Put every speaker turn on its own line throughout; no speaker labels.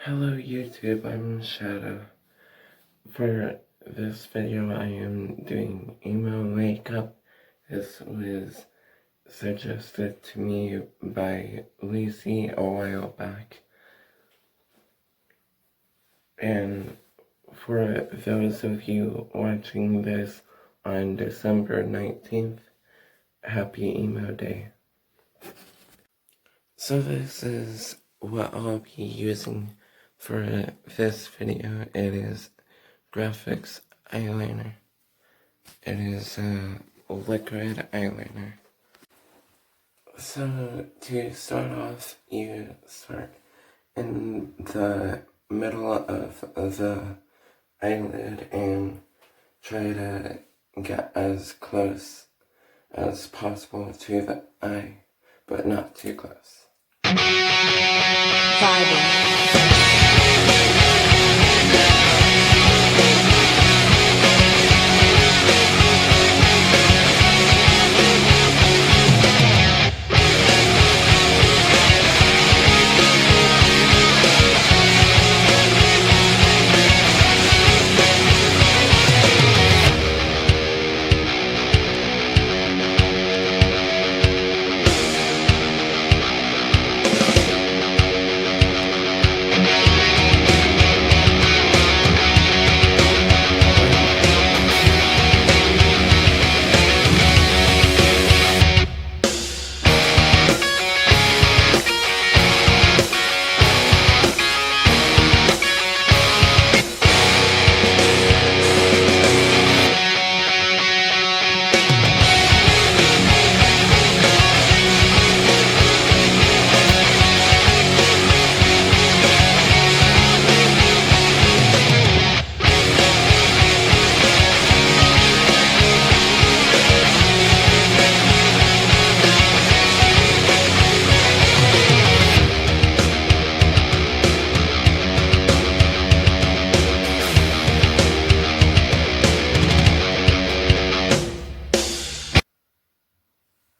Hello YouTube, I'm Shadow. For this video I am doing emo makeup. This was suggested to me by Lucy a while back. And for those of you watching this on December 19th, happy emo day. So this is what I'll be using for this video. It is Graphics eyeliner. It is a liquid eyeliner. So to start off, you start in the middle of the eyelid and try to get as close as possible to the eye, but not too close.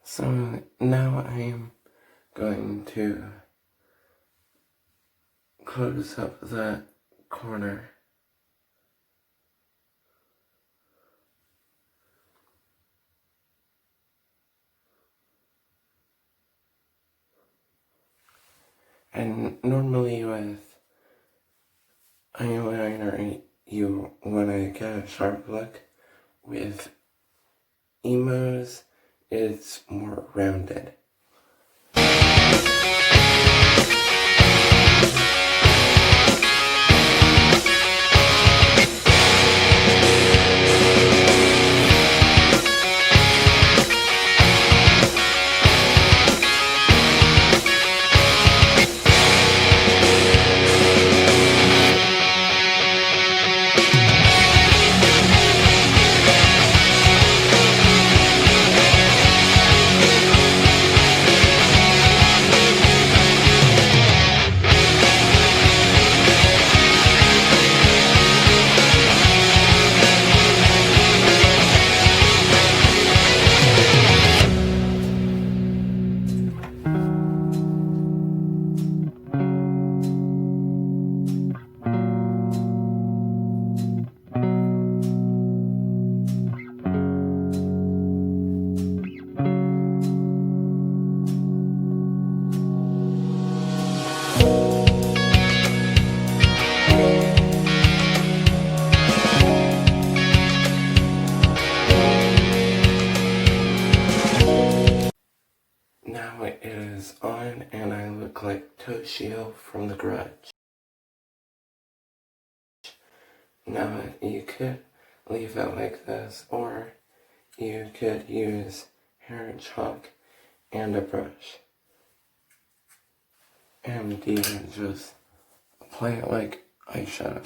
So now I am going to close up that corner. And normally with eyeliner you want to get a sharp look. With emos, it's more rounded. Now it is on and I look like Toshio from The Grudge. Now you could leave it like this, or you could use hair chalk and a brush. And you just apply it like eyeshadow.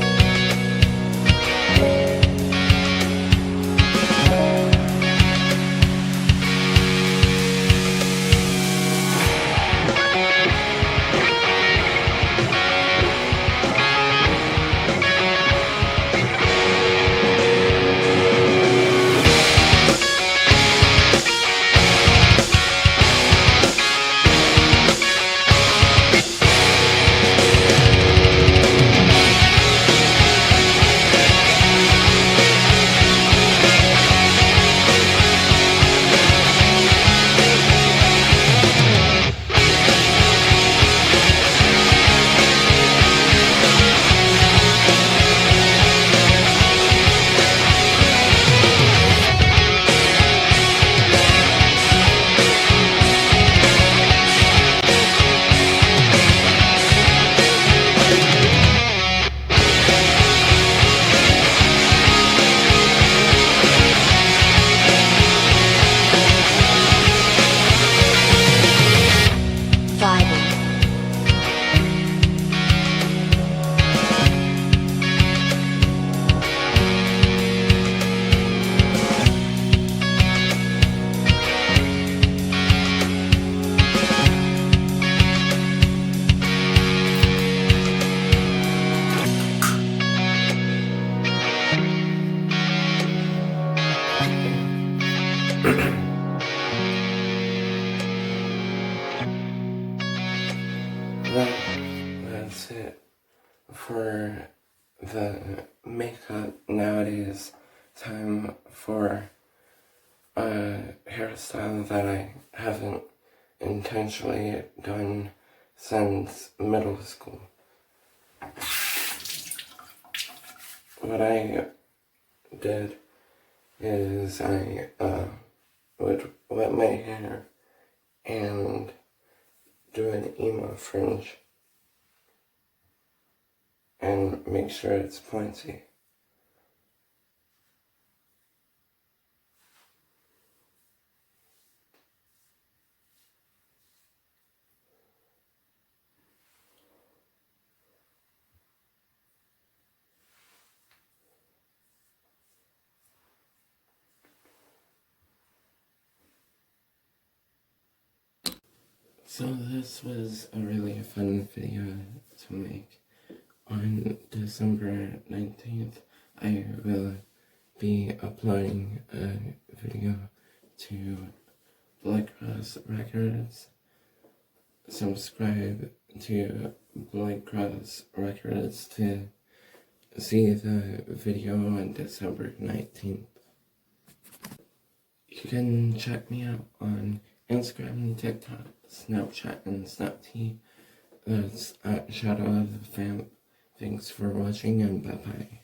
for the makeup nowadays, time for a hairstyle that I haven't intentionally done since middle school. What I did is I would wet my hair and do an emo fringe and make sure it's pointy. So this was a really fun video to make. On December 19th, I will be uploading a video to Blood Cross Records. Subscribe to Blood Cross Records to see the video on December 19th. You can check me out on Instagram, TikTok, Snapchat, and Snapchat. That's at Shadow of the Fam. Thanks for watching and bye-bye.